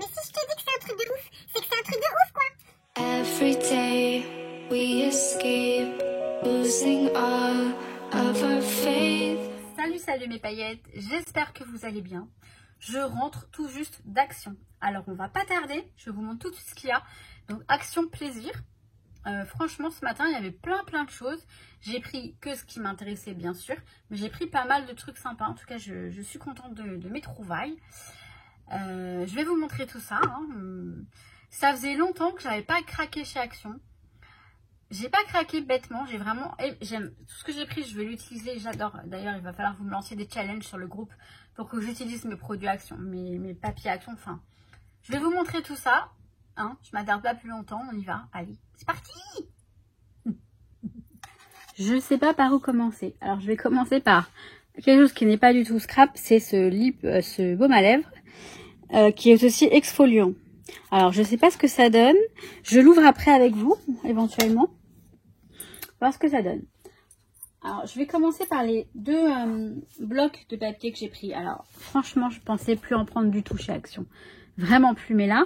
Mais si je te dis que c'est un truc de ouf, c'est que c'est un truc de ouf, quoi. Every day we escape, losing all of our faith. Salut mes paillettes, j'espère que vous allez bien. Je rentre tout juste d'Action. Alors on va pas tarder, je vous montre tout ce qu'il y a. Donc Action Plaisir. Franchement ce matin il y avait plein de choses. J'ai pris que ce qui m'intéressait bien sûr, mais j'ai pris pas mal de trucs sympas. En tout cas je suis contente de mes trouvailles. Je vais vous montrer tout ça. Ça faisait longtemps que j'avais pas craqué chez Action. J'ai pas craqué bêtement, j'aime tout ce que j'ai pris, je vais l'utiliser, j'adore. D'ailleurs, il va falloir que vous me lanciez des challenges sur le groupe pour que j'utilise mes produits Action, mes papiers Action, enfin. Je vais vous montrer tout ça, hein, je m'attarde pas plus longtemps, on y va, allez, c'est parti. Je sais pas par où commencer. Alors, je vais commencer par quelque chose qui n'est pas du tout scrap, c'est ce baume à lèvres, qui est aussi exfoliant. Alors, je sais pas ce que ça donne, je l'ouvre après avec vous, éventuellement. Voir ce que ça donne. Alors, je vais commencer par les deux blocs de papier que j'ai pris. Alors, franchement, je pensais plus en prendre du tout chez Action. Vraiment plus, mais là,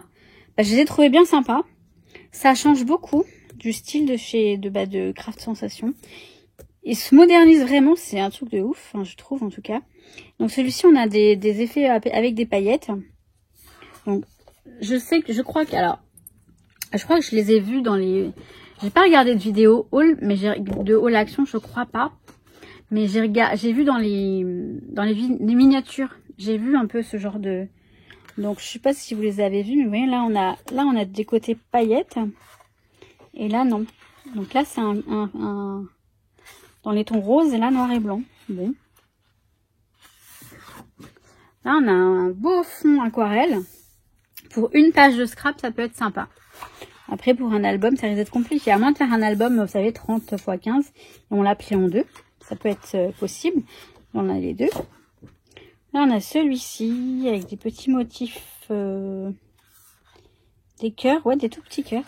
je les ai trouvés bien sympas. Ça change beaucoup du style de Craft Sensation. Il se modernise vraiment, c'est un truc de ouf, enfin, je trouve en tout cas. Donc, celui-ci, on a des effets avec des paillettes. Donc, je crois que je les ai vus dans les... J'ai pas regardé de vidéo haul, mais de haul Action, je crois pas. Mais j'ai vu dans les miniatures, j'ai vu un peu ce genre de. Donc je sais pas si vous les avez vus, mais vous voyez là on a des côtés paillettes et là non. Donc là c'est dans les tons roses et là noir et blanc. Bon. Là on a un beau fond aquarelle. Pour une page de scrap, ça peut être sympa. Après, pour un album, ça risque d'être compliqué. À moins de faire un album, vous savez, 30 x 15. Et on l'a plié en deux. Ça peut être possible. On a les deux. Là, on a celui-ci avec des petits motifs. Des cœurs. Ouais, des tout petits cœurs.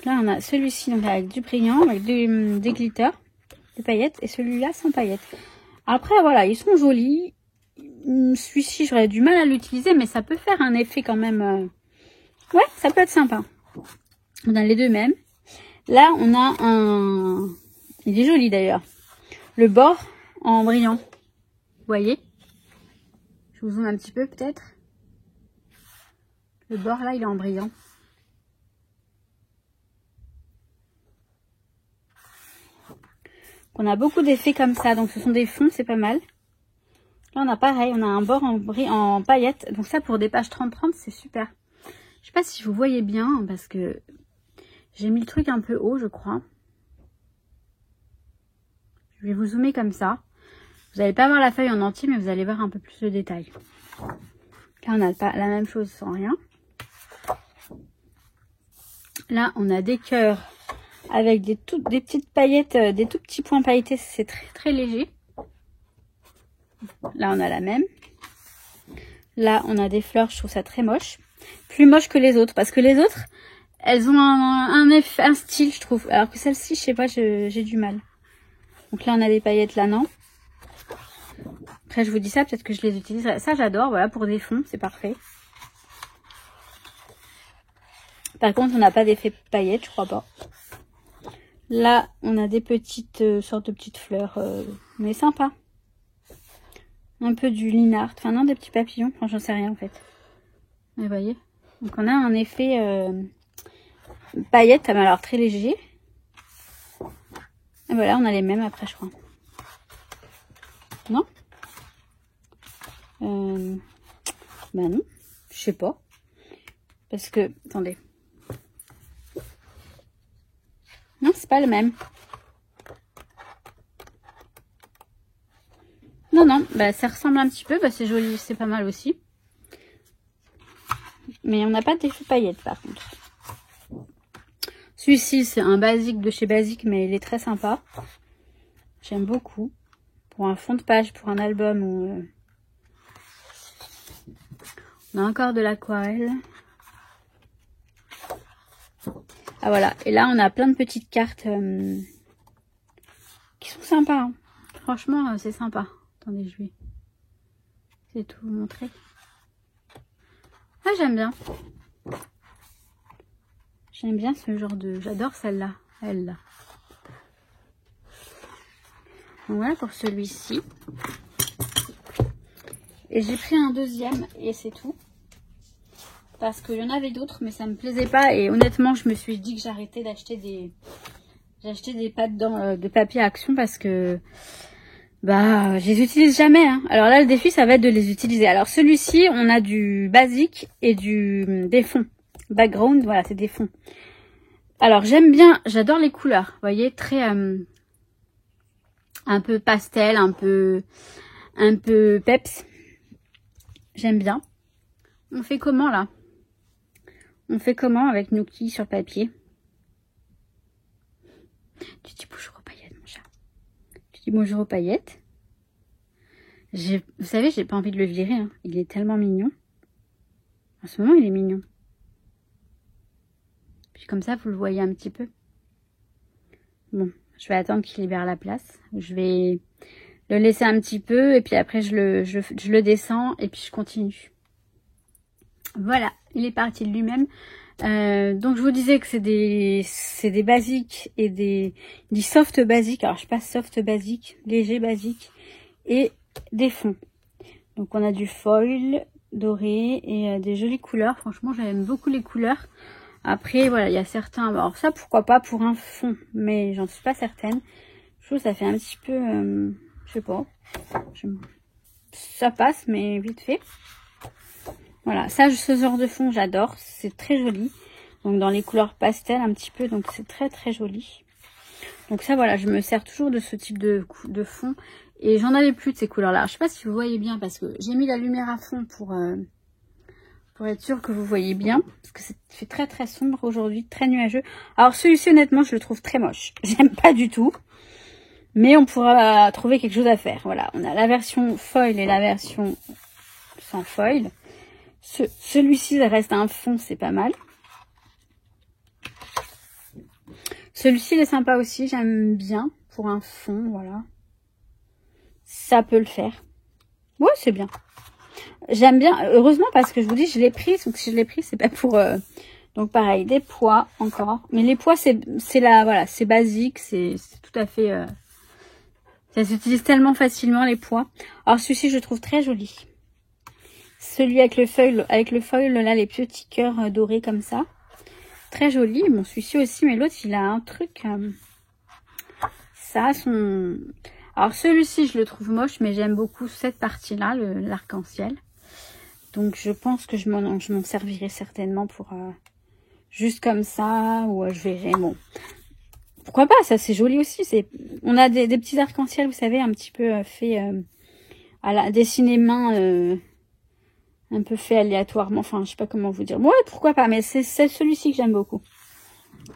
Là, on a celui-ci donc avec du brillant, avec des glitters, des paillettes. Et celui-là sans paillettes. Après, voilà, ils sont jolis. Celui-ci, j'aurais du mal à l'utiliser, mais ça peut faire un effet quand même. Ouais, ça peut être sympa. On a les deux mêmes. Là, on a un... Il est joli d'ailleurs. Le bord en brillant. Vous voyez? Je vous zoome un petit peu peut-être. Le bord là, il est en brillant. On a beaucoup d'effets comme ça. Donc, ce sont des fonds, c'est pas mal. Là, on a pareil, on a un bord en paillettes. Donc ça, pour des pages 30-30, c'est super. Je sais pas si vous voyez bien, parce que j'ai mis le truc un peu haut, je crois. Je vais vous zoomer comme ça. Vous n'allez pas voir la feuille en entier, mais vous allez voir un peu plus de détails. Là, on a la même chose sans rien. Là, on a des cœurs avec des petites paillettes, des tout petits points pailletés. C'est très léger. Là, on a la même. Là, on a des fleurs. Je trouve ça très moche. Plus moche que les autres. Parce que les autres, elles ont un style, je trouve. Alors que celle-ci, je sais pas, j'ai du mal. Donc là, on a des paillettes. Là, non. Après, je vous dis ça, peut-être que je les utiliserai. Ça, j'adore. Voilà, pour des fonds, c'est parfait. Par contre, on n'a pas d'effet paillettes, je crois pas. Là, on a des petites sortes de petites fleurs. Mais sympa. Un peu du linard, enfin non, des petits papillons, enfin j'en sais rien en fait. Vous voyez, donc on a un effet paillettes, mais alors très léger. Et voilà, on a les mêmes après, je crois. Non bah non, je sais pas. Parce que, attendez. Non, c'est pas le même. Non, bah ça ressemble un petit peu, bah c'est joli, c'est pas mal aussi. Mais on n'a pas d'effet paillettes par contre. Celui-ci, c'est un basique de chez Basique, mais il est très sympa. J'aime beaucoup. Pour un fond de page, pour un album. On a encore de l'aquarelle. Ah voilà, et là on a plein de petites cartes qui sont sympas. Hein. Franchement, c'est sympa. Attendez, je vais tout vous montrer. Ah, j'aime bien. J'aime bien ce genre de... J'adore celle-là. Elle-là. Donc voilà pour celui-ci. Et j'ai pris un deuxième et c'est tout. Parce qu'il y en avait d'autres, mais ça me plaisait pas. Et honnêtement, je me suis dit que j'arrêtais d'acheter des... J'ai acheté des pâtes de papier Action parce que... Bah, je les utilise jamais. Hein. Alors là, le défi, ça va être de les utiliser. Alors celui-ci, on a du basique et des fonds. Background, voilà, c'est des fonds. Alors j'aime bien, j'adore les couleurs. Vous voyez, très... un peu pastel, un peu peps. J'aime bien. On fait comment là? On fait comment avec Nuki sur papier? Tu dis bonjour aux paillettes, mon chat. Tu dis bonjour aux paillettes. Vous savez, j'ai pas envie de le virer. Hein. Il est tellement mignon. En ce moment, il est mignon. Puis comme ça, vous le voyez un petit peu. Bon, je vais attendre qu'il libère la place. Je vais le laisser un petit peu et puis après, je le descends et puis je continue. Voilà, il est parti de lui-même. Donc je vous disais que c'est des basiques et des soft basiques. Alors je passe soft basique, léger basique et des fonds. Donc on a du foil doré et des jolies couleurs. Franchement, j'aime beaucoup les couleurs. Après voilà, il y a certains. Alors ça pourquoi pas pour un fond, mais j'en suis pas certaine. Je trouve que ça fait un petit peu, je sais pas. Ça passe mais vite fait. Voilà, ça, ce genre de fond, j'adore. C'est très joli. Donc, dans les couleurs pastel un petit peu. Donc, c'est très, très joli. Donc, ça, voilà, je me sers toujours de ce type de fond. Et j'en avais plus de ces couleurs-là. Je sais pas si vous voyez bien parce que j'ai mis la lumière à fond pour être sûr que vous voyez bien. Parce que c'est fait très, très sombre aujourd'hui, très nuageux. Alors, celui-ci, honnêtement, je le trouve très moche. J'aime pas du tout. Mais on pourra trouver quelque chose à faire. Voilà, on a la version foil et la version sans foil. Celui-ci, ça reste un fond, c'est pas mal. Celui-ci, il est sympa aussi, j'aime bien pour un fond, voilà. Ça peut le faire. Ouais, c'est bien. J'aime bien, heureusement, parce que je vous dis, je l'ai pris. Donc, si je l'ai pris, c'est pas pour... Donc, pareil, des pois encore. Mais les pois, c'est voilà, c'est basique, c'est tout à fait... Ça s'utilise tellement facilement, les pois. Alors, celui-ci, je le trouve très joli. Celui avec le foil, là, les petits cœurs dorés comme ça. Très joli. Bon, celui-ci aussi, mais l'autre, il a un truc... ça a son... Alors, celui-ci, je le trouve moche, mais j'aime beaucoup cette partie-là, l'arc-en-ciel. Donc, je pense que je m'en servirai certainement pour... juste comme ça, ou je verrai, bon... Pourquoi pas, ça, c'est joli aussi. On a des petits arc-en-ciel, vous savez, un petit peu fait... dessiné main... un peu fait aléatoirement, enfin je sais pas comment vous dire. Ouais, pourquoi pas, mais c'est celui-ci que j'aime beaucoup.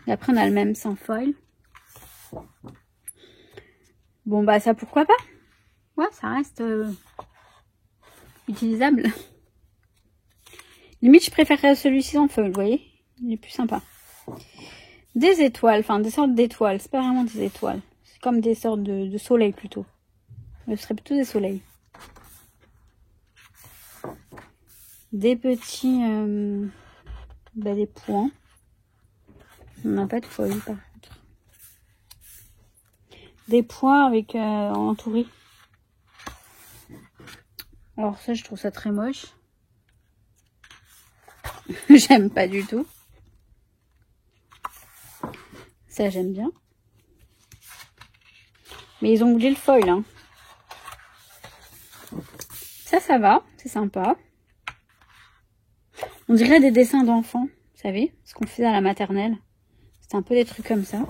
Et après on a le même sans foil. Bon bah ça pourquoi pas. Ouais, ça reste utilisable. Limite je préférerais celui-ci sans foil, vous voyez. Il est plus sympa. Des étoiles, enfin des sortes d'étoiles, c'est pas vraiment des étoiles. C'est comme des sortes de soleil plutôt. Ce serait plutôt des soleils. Des petits des points. On n'a pas de foil par contre. Des points avec entourés. Alors ça, je trouve ça très moche. J'aime pas du tout. Ça, j'aime bien. Mais ils ont oublié le foil. Hein. Ça va. C'est sympa. On dirait des dessins d'enfants, vous savez, ce qu'on faisait à la maternelle. C'est un peu des trucs comme ça.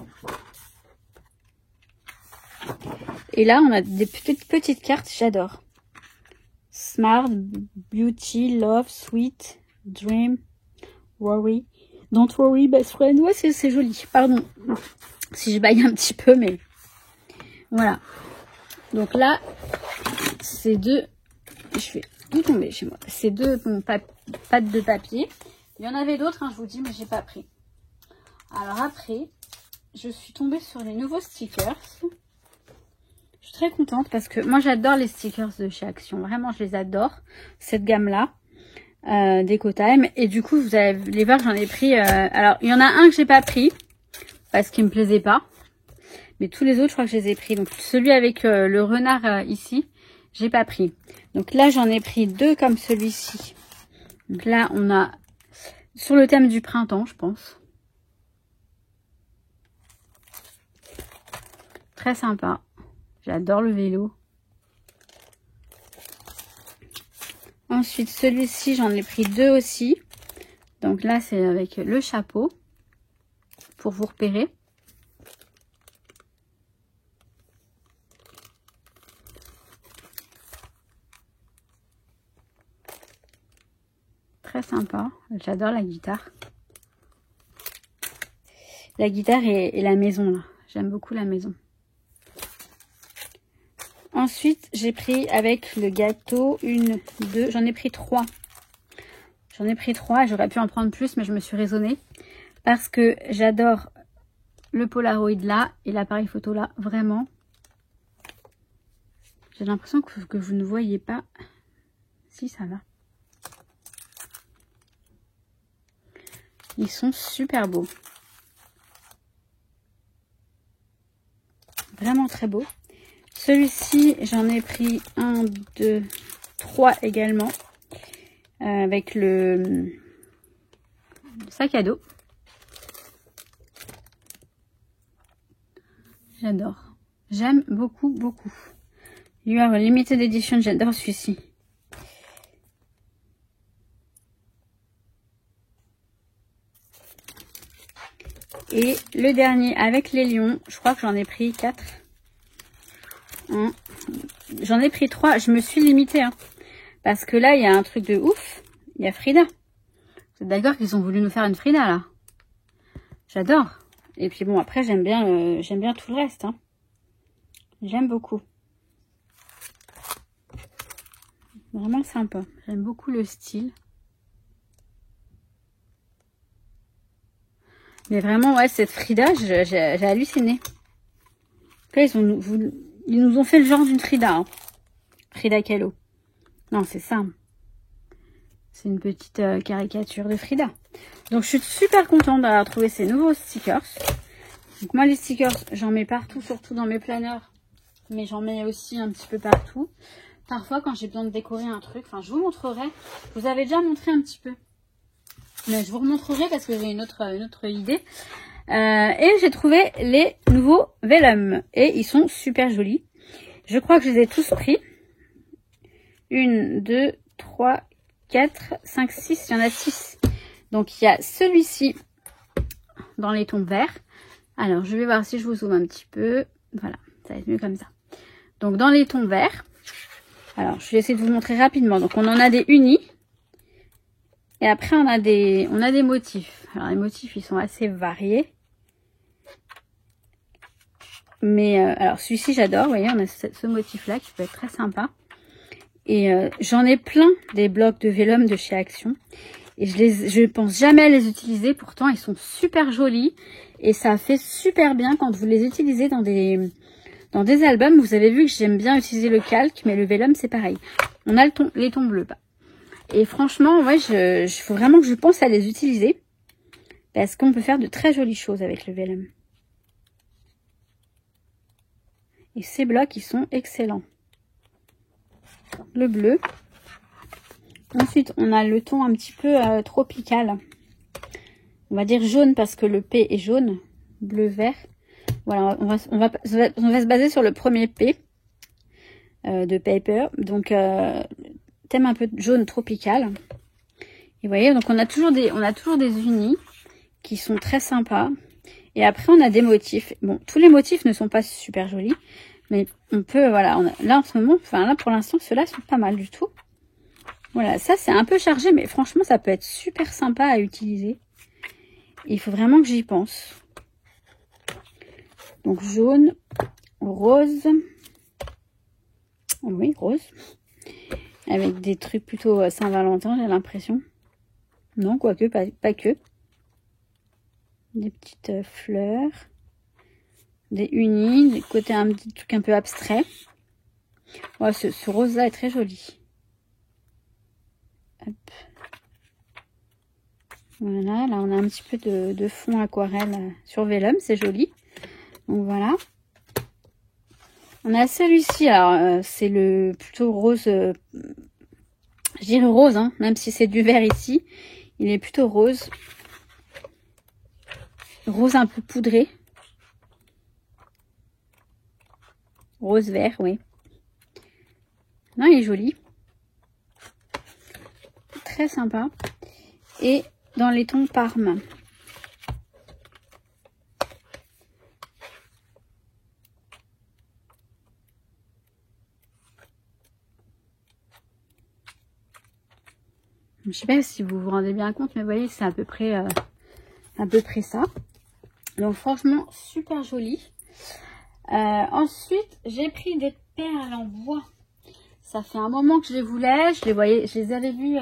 Et là, on a des petites cartes, j'adore. Smart, Beauty, Love, Sweet, Dream, Worry. Don't worry, best friend. Ouais, c'est joli. Pardon si je baille un petit peu, mais voilà. Donc là, c'est deux... Je vais tout tomber chez moi. C'est deux pâtes de papier. Il y en avait d'autres, hein, je vous dis, mais j'ai pas pris. Alors après, je suis tombée sur les nouveaux stickers. Je suis très contente parce que moi j'adore les stickers de chez Action. Vraiment, je les adore. Cette gamme-là, d'EcoTime. Et du coup, vous allez voir que j'en ai pris... alors, il y en a un que j'ai pas pris parce qu'il me plaisait pas. Mais tous les autres, je crois que je les ai pris. Donc, celui avec le renard ici, j'ai pas pris. Donc là, j'en ai pris 2 comme celui-ci. Donc là, on a sur le thème du printemps, je pense. Très sympa. J'adore le vélo. Ensuite, celui-ci, j'en ai pris 2 aussi. Donc là, c'est avec le chapeau pour vous repérer. Très sympa. J'adore la guitare. La guitare et la maison, là. J'aime beaucoup la maison. Ensuite, j'ai pris avec le gâteau 1, 2, j'en ai pris 3. J'en ai pris 3, j'aurais pu en prendre plus, mais je me suis raisonnée. Parce que j'adore le Polaroid là et l'appareil photo là, vraiment. J'ai l'impression que vous ne voyez pas. Si, ça va. Ils sont super beaux. Vraiment très beaux. Celui-ci, j'en ai pris 1, 2, 3 également. Avec le sac à dos. J'adore. J'aime beaucoup, beaucoup. You are a limited edition, j'adore celui-ci. Et le dernier avec les lions, je crois que j'en ai pris 4. J'en ai pris 3, je me suis limitée. Hein, parce que là, il y a un truc de ouf. Il y a Frida. Vous êtes d'accord qu'ils ont voulu nous faire une Frida, là? J'adore. Et puis bon, après, j'aime bien tout le reste. Hein. J'aime beaucoup. Vraiment sympa. J'aime beaucoup le style. Mais vraiment, ouais, cette Frida, j'ai halluciné. Là, ils nous ont fait le genre d'une Frida. Hein. Frida Kahlo. Non, c'est ça. C'est une petite caricature de Frida. Donc, je suis super contente d'avoir trouvé ces nouveaux stickers. Donc, moi, les stickers, j'en mets partout, surtout dans mes planeurs. Mais j'en mets aussi un petit peu partout. Parfois, quand j'ai besoin de décorer un truc, enfin, je vous montrerai. Je vous avais déjà montré un petit peu. Mais je vous remontrerai parce que j'ai une autre idée. Et j'ai trouvé les nouveaux Vellum. Et ils sont super jolis. Je crois que je les ai tous pris. 1, 2, 3, 4, 5, 6. Il y en a 6. Donc, il y a celui-ci dans les tons verts. Alors, je vais voir si je vous zoome un petit peu. Voilà, ça va être mieux comme ça. Donc, dans les tons verts. Alors, je vais essayer de vous montrer rapidement. Donc, on en a des unis. Et après, on a des motifs. Alors, les motifs, ils sont assez variés. Mais, alors, celui-ci, j'adore. Vous voyez, on a ce motif-là qui peut être très sympa. Et j'en ai plein des blocs de Vellum de chez Action. Et je pense jamais à les utiliser. Pourtant, ils sont super jolis. Et ça fait super bien quand vous les utilisez dans des albums. Vous avez vu que j'aime bien utiliser le calque. Mais le Vellum, c'est pareil. On a les tons bleus. Et franchement, ouais, faut vraiment que je pense à les utiliser. Parce qu'on peut faire de très jolies choses avec le Vellum. Et ces blocs, ils sont excellents. Le bleu. Ensuite, on a le ton un petit peu tropical. On va dire jaune parce que le P est jaune. Bleu, vert. Voilà, on va se baser sur le premier P de Paper. Donc, thème un peu jaune tropical. Et vous voyez, donc on a toujours des unis qui sont très sympas. Et après, on a des motifs. Bon, tous les motifs ne sont pas super jolis. Mais on peut, voilà, là en ce moment, enfin là pour l'instant, ceux-là sont pas mal du tout. Voilà, ça c'est un peu chargé, mais franchement, ça peut être super sympa à utiliser. Il faut vraiment que j'y pense. Donc jaune, rose. Oui, rose. Avec des trucs plutôt Saint-Valentin, j'ai l'impression. Non, quoique, pas que. Des petites fleurs. Des unis, des côtés un petit truc un peu abstrait. Ouais, ce rose-là est très joli. Hop. Voilà, là on a un petit peu de fond aquarelle sur vélum, c'est joli. Donc voilà. On a celui-ci, alors c'est le plutôt rose, je dirais rose, hein, même si c'est du vert ici. Il est plutôt rose. Rose un peu poudré. Rose vert, oui. Non, il est joli. Très sympa. Et dans les tons Parme. Je sais pas si vous vous rendez bien compte, mais vous voyez, c'est à peu près ça. Donc franchement, super joli. Ensuite, j'ai pris des perles en bois. Ça fait un moment que je les voulais. Je les avais vues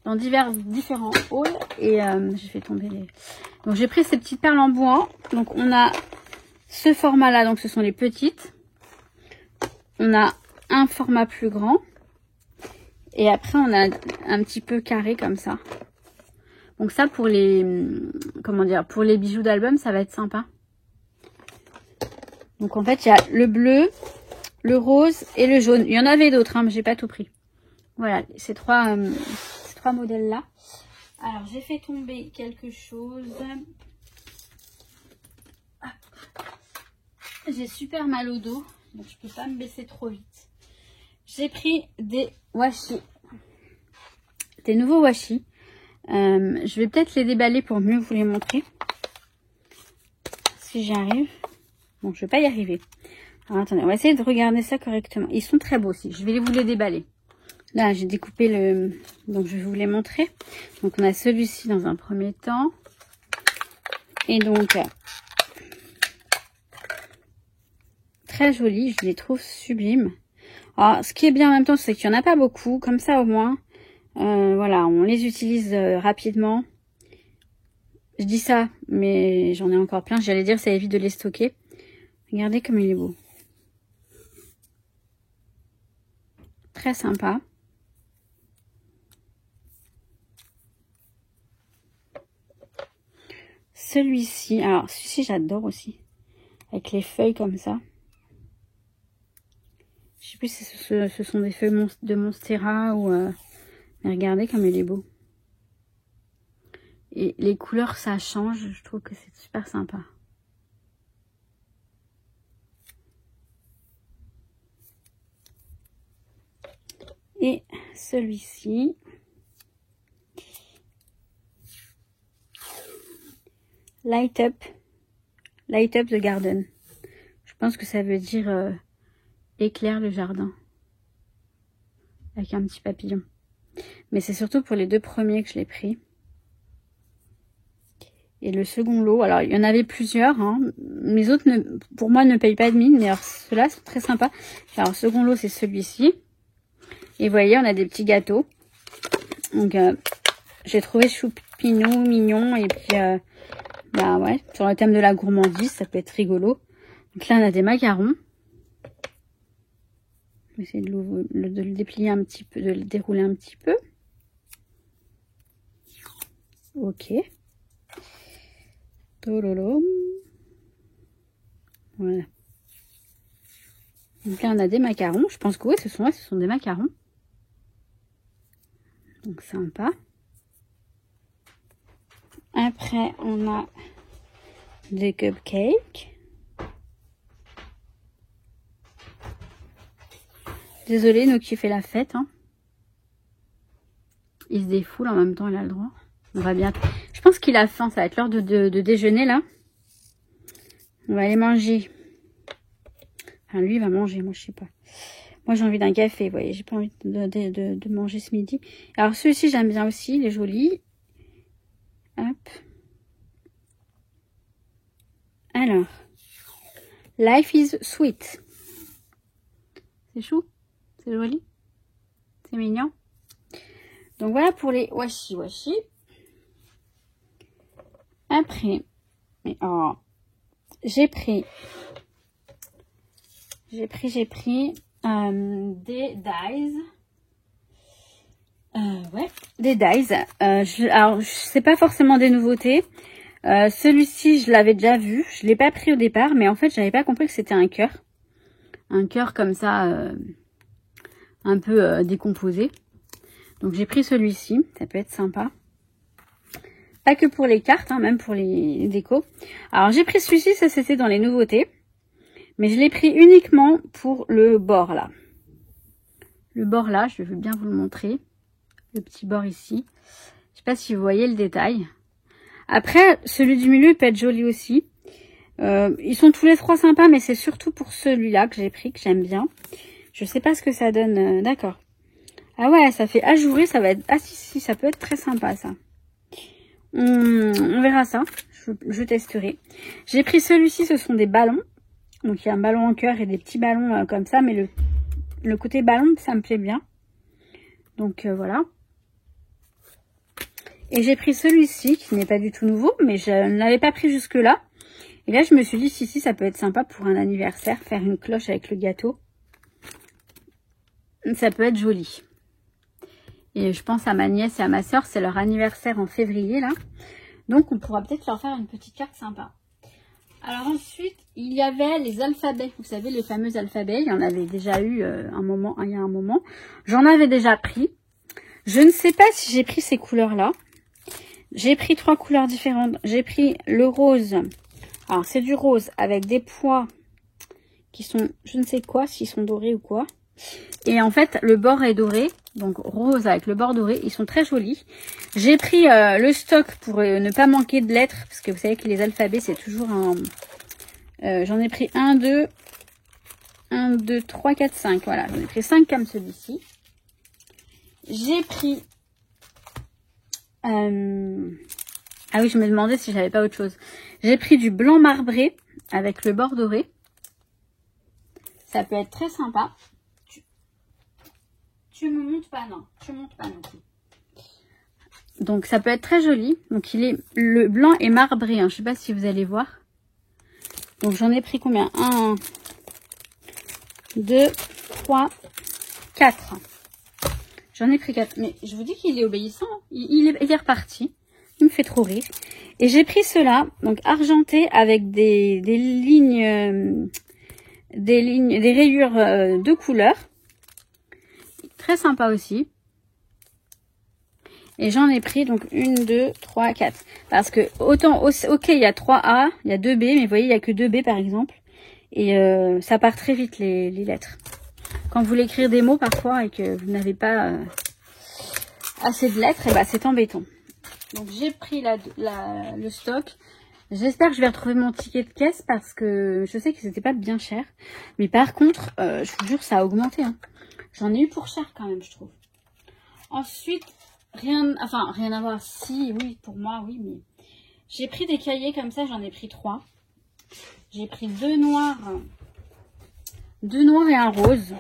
dans différents hauls. Et j'ai fait tomber les... Donc j'ai pris ces petites perles en bois. Donc on a ce format-là. Donc ce sont les petites. On a un format plus grand. Et après on a un petit peu carré comme ça. Donc ça pour les... Comment dire? Pour les bijoux d'album, ça va être sympa. Donc en fait, il y a le bleu, le rose et le jaune. Il y en avait d'autres, hein, mais j'ai pas tout pris. Voilà, ces trois modèles-là. Alors, j'ai fait tomber quelque chose. J'ai super mal au dos, donc je peux pas me baisser trop vite. J'ai pris des washi. Des nouveaux washi. Je vais peut-être les déballer pour mieux vous les montrer. Si j'y arrive. Bon, je vais pas y arriver. Alors, attendez, on va essayer de regarder ça correctement. Ils sont très beaux aussi. Je vais vous les déballer. Là, j'ai découpé le... Donc, je vais vous les montrer. Donc, on a celui-ci dans un premier temps. Et donc, très joli. Je les trouve sublimes. Alors, ce qui est bien en même temps, c'est qu'il n'y en a pas beaucoup. Comme ça, au moins, voilà, on les utilise rapidement. Je dis ça, mais j'en ai encore plein. J'allais dire, ça évite de les stocker. Regardez comme il est beau. Très sympa. Celui-ci, alors celui-ci j'adore aussi. Avec les feuilles comme ça. Je sais plus si ce sont des feuilles de Monstera ou... Mais regardez comme il est beau. Et les couleurs ça change, je trouve que c'est super sympa. Et celui-ci. Light Up the Garden. Je pense que ça veut dire éclaire le jardin. Avec un petit papillon. Mais c'est surtout pour les deux premiers que je l'ai pris. Et le second lot, alors il y en avait plusieurs. Hein. Mes autres, pour moi, ne payent pas de mine. Mais alors ceux-là sont très sympas. Alors le second lot, c'est celui-ci. Et vous voyez, on a des petits gâteaux. Donc, j'ai trouvé choupinou, mignon. Et puis, bah ouais, sur le thème de la gourmandise, ça peut être rigolo. Donc là, on a des macarons. Je vais essayer de le déplier un petit peu, de le dérouler un petit peu. Ok. Tololo. Voilà. Donc là, on a des macarons. Je pense que oui, ce sont des macarons. Donc sympa. Après, on a des cupcakes. Désolée, nous qui fait la fête. Hein. Il se défoule en même temps, il a le droit. On va bien. Je pense qu'il a faim. Ça va être l'heure de déjeuner là. On va aller manger. Enfin, lui, il va manger. Moi, je sais pas. Moi, j'ai envie d'un café. Vous voyez, j'ai pas envie de manger ce midi. Alors, celui-ci, j'aime bien aussi. Il est joli. Hop. Alors. Life is sweet. C'est chou. C'est joli. C'est mignon. Donc, voilà pour les washi. Après, j'ai pris des dies. Ouais, des dies. Alors, c'est pas forcément des nouveautés. Celui-ci, je l'avais déjà vu. Je l'ai pas pris au départ, mais en fait, j'avais pas compris que c'était un cœur. Un cœur comme ça, un peu décomposé. Donc, j'ai pris celui-ci. Ça peut être sympa. Pas que pour les cartes, hein, même pour les décos. Alors, j'ai pris celui-ci. Ça, c'était dans les nouveautés. Mais je l'ai pris uniquement pour le bord, là. Le bord, là, je veux bien vous le montrer. Le petit bord ici. Je sais pas si vous voyez le détail. Après, celui du milieu peut être joli aussi. Ils sont tous les trois sympas, mais c'est surtout pour celui-là que j'ai pris, que j'aime bien. Je sais pas ce que ça donne. D'accord. Ah ouais, ça fait ajouré, ça va être... Ah si, ça peut être très sympa, ça. On verra ça. Je testerai. J'ai pris celui-ci, ce sont des ballons. Donc, il y a un ballon en cœur et des petits ballons comme ça. Mais le côté ballon, ça me plaît bien. Donc, voilà. Et j'ai pris celui-ci, qui n'est pas du tout nouveau, mais je ne l'avais pas pris jusque-là. Et là, je me suis dit, si, ça peut être sympa pour un anniversaire, faire une cloche avec le gâteau. Ça peut être joli. Et je pense à ma nièce et à ma soeur, c'est leur anniversaire en février, là. Donc, on pourra peut-être leur faire une petite carte sympa. Alors ensuite, il y avait les alphabets. Vous savez, les fameux alphabets. Il y en avait déjà eu il y a un moment. J'en avais déjà pris. Je ne sais pas si j'ai pris ces couleurs-là. J'ai pris 3 couleurs différentes. J'ai pris le rose. Alors, c'est du rose avec des pois qui sont, je ne sais quoi, s'ils sont dorés ou quoi. Et en fait, le bord est doré. Donc, rose avec le bord doré. Ils sont très jolis. J'ai pris le stock pour ne pas manquer de lettres. Parce que vous savez que les alphabets, c'est toujours un... j'en ai pris 1, 2, 3, 4, 5. Voilà, j'en ai pris 5 comme celui-ci. J'ai pris... Ah oui, je me demandais si j'avais pas autre chose. J'ai pris du blanc marbré avec le bord doré. Ça peut être très sympa. Tu me montes pas, non. Tu montes pas non plus. Donc, ça peut être très joli. Donc, le blanc est marbré. Hein. Je sais pas si vous allez voir. Donc, j'en ai pris combien? 1, 2, 3, 4. J'en ai pris 4. Mais je vous dis qu'il est obéissant. Il est reparti. Il me fait trop rire. Et j'ai pris cela, donc argenté avec des lignes, des rayures de couleur. Très sympa aussi. Et j'en ai pris donc 1, 2, 3, 4. Parce que autant, ok, il y a 3A, il y a 2B, mais vous voyez, il n'y a que 2B par exemple. Et ça part très vite les lettres. Quand vous voulez écrire des mots parfois et que vous n'avez pas assez de lettres, et ben c'est embêtant. Donc j'ai pris le stock. J'espère que je vais retrouver mon ticket de caisse parce que je sais que c'était pas bien cher. Mais par contre, je vous jure, ça a augmenté. Hein. J'en ai eu pour cher quand même, je trouve. Ensuite, rien à voir. Si, oui, pour moi, oui, mais j'ai pris des cahiers comme ça, j'en ai pris 3. J'ai pris 2 noirs et un rose.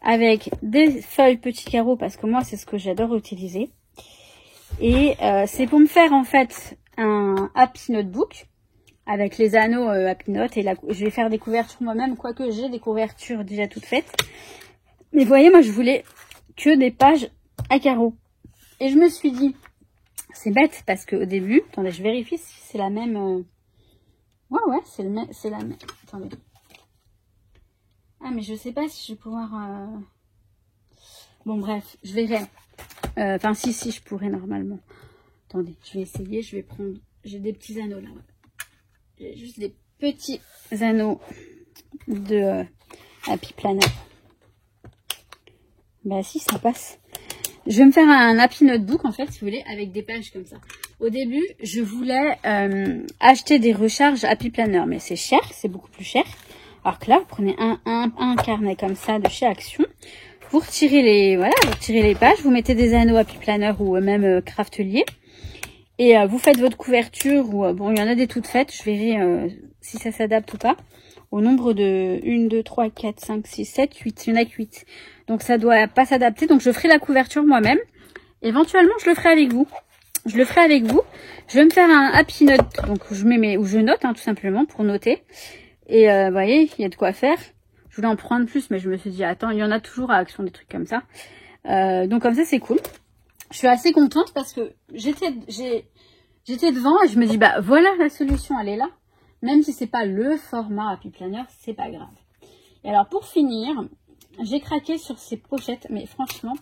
Avec des feuilles petits carreaux parce que moi, c'est ce que j'adore utiliser. Et c'est pour me faire en fait un Happy Notebook avec les anneaux Happy Note. Et je vais faire des couvertures moi-même, quoique j'ai des couvertures déjà toutes faites. Mais vous voyez, moi je voulais que des pages à carreaux. Et je me suis dit, c'est bête parce qu'au début, attendez, je vérifie si c'est la même... Ouais, c'est la même. Attendez. Ah, mais je sais pas si je vais pouvoir... Bon, bref, je verrai. Enfin, si, je pourrais normalement. Attendez, je vais essayer. Je vais prendre... J'ai des petits anneaux là. J'ai juste des petits anneaux de Happy Planner. Bah si, ça passe. Je vais me faire un Happy Notebook, en fait, si vous voulez, avec des pages comme ça. Au début, je voulais acheter des recharges Happy Planner, mais c'est cher, c'est beaucoup plus cher. Alors que là, vous prenez un carnet comme ça de chez Action. Vous retirez les pages, vous mettez des anneaux Happy Planner ou même Craftelier. Et vous faites votre couverture, ou bon, il y en a des toutes faites, je verrai si ça s'adapte ou pas. Au nombre de 1, 2, 3, 4, 5, 6, 7, 8. Il y en a que 8. Donc ça doit pas s'adapter. Donc je ferai la couverture moi-même. Éventuellement, je le ferai avec vous. Je vais me faire un Happy Note. Donc je mets où je note, hein, tout simplement, pour noter. Et vous voyez, il y a de quoi faire. Je voulais en prendre plus, mais je me suis dit, attends, il y en a toujours à Action, des trucs comme ça. Donc comme ça, c'est cool. Je suis assez contente parce que j'étais devant et je me dis, bah voilà la solution, elle est là. Même si c'est pas le format Happy Planner, c'est pas grave. Et alors pour finir, j'ai craqué sur ces pochettes, mais franchement,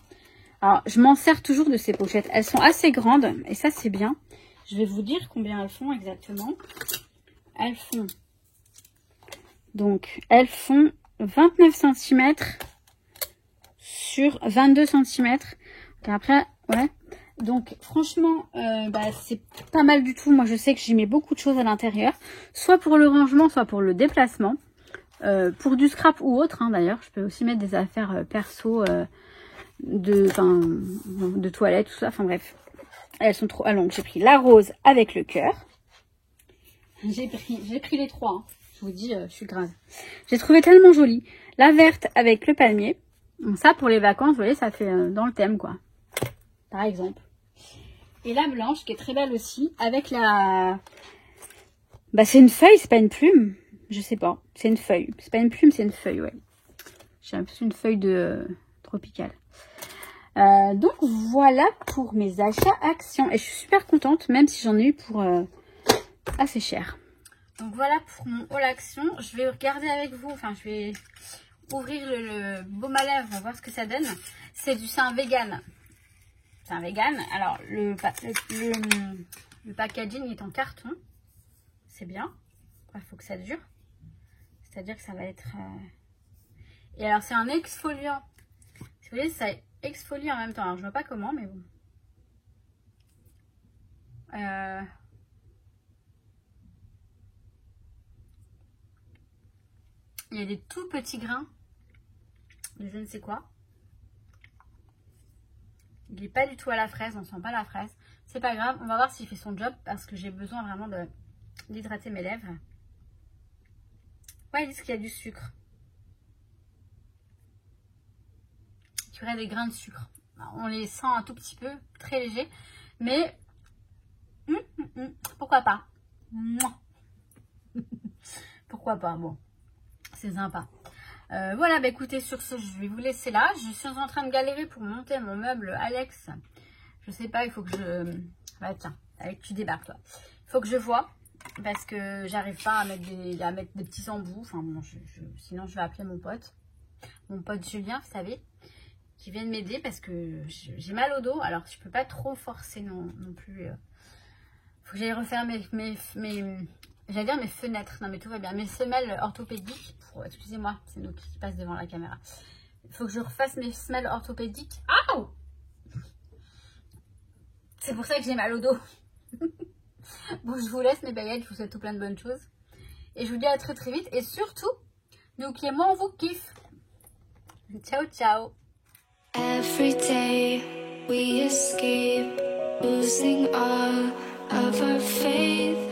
alors je m'en sers toujours de ces pochettes. Elles sont assez grandes et ça c'est bien. Je vais vous dire combien elles font exactement. Elles font 29 cm sur 22 cm. Et après, ouais. Donc franchement, c'est pas mal du tout. Moi je sais que j'y mets beaucoup de choses à l'intérieur. Soit pour le rangement, soit pour le déplacement. Pour du scrap ou autre, hein, d'ailleurs. Je peux aussi mettre des affaires perso, de toilette, tout ça. Enfin bref. Elles sont trop longues. J'ai pris la rose avec le cœur. J'ai pris les trois. Hein. Je vous dis, je suis grave. J'ai trouvé tellement jolie. La verte avec le palmier. Donc ça, pour les vacances, vous voyez, ça fait dans le thème, quoi. Par exemple. Et la blanche, qui est très belle aussi, avec la... Bah, c'est une feuille, c'est pas une plume. Je sais pas. C'est une feuille. C'est pas une plume, c'est une feuille, ouais. J'ai un peu une feuille de tropicale. Donc voilà pour mes achats Action. Et je suis super contente, même si j'en ai eu pour assez cher. Donc voilà pour mon haul Action. Je vais regarder avec vous. Enfin, je vais ouvrir le baume à lèvres, voir ce que ça donne. C'est un vegan. C'est un vegan. Alors le packaging est en carton. C'est bien. Il faut que ça dure. C'est-à-dire que ça va être... Et alors c'est un exfoliant. Si vous voyez, ça exfolie en même temps. Alors je vois pas comment, mais bon. Il y a des tout petits grains. Mais je ne sais quoi. Il n'est pas du tout à la fraise. On ne sent pas la fraise. C'est pas grave. On va voir s'il fait son job. Parce que j'ai besoin vraiment d'hydrater mes lèvres. Ouais, ils disent qu'il y a du sucre. Il y aurait des grains de sucre. On les sent un tout petit peu, très léger. Mais, pourquoi pas? Pourquoi pas? Bon, c'est sympa. Voilà, bah écoutez, sur ce, je vais vous laisser là. Je suis en train de galérer pour monter mon meuble Alex. Je sais pas, il faut que je... Ouais, tiens, Alex, tu débarques, toi. Il faut que je vois. Parce que j'arrive pas à mettre des petits embouts. Enfin bon, sinon je vais appeler mon pote Julien, vous savez, qui vient m'aider parce que j'ai mal au dos. Alors je peux pas trop forcer non plus. Faut que j'aille refaire j'allais dire mes fenêtres. Non mais tout va bien. Mes semelles orthopédiques. Excusez-moi, c'est nous qui passe devant la caméra. Il faut que je refasse mes semelles orthopédiques. Aouh! C'est pour ça que j'ai mal au dos. Bon, je vous laisse mes baguettes, je vous souhaite tout plein de bonnes choses. Et je vous dis à très très vite. Et surtout, n'oubliez moi on vous kiffe. Ciao, ciao. Every day we escape, losing all of our faith.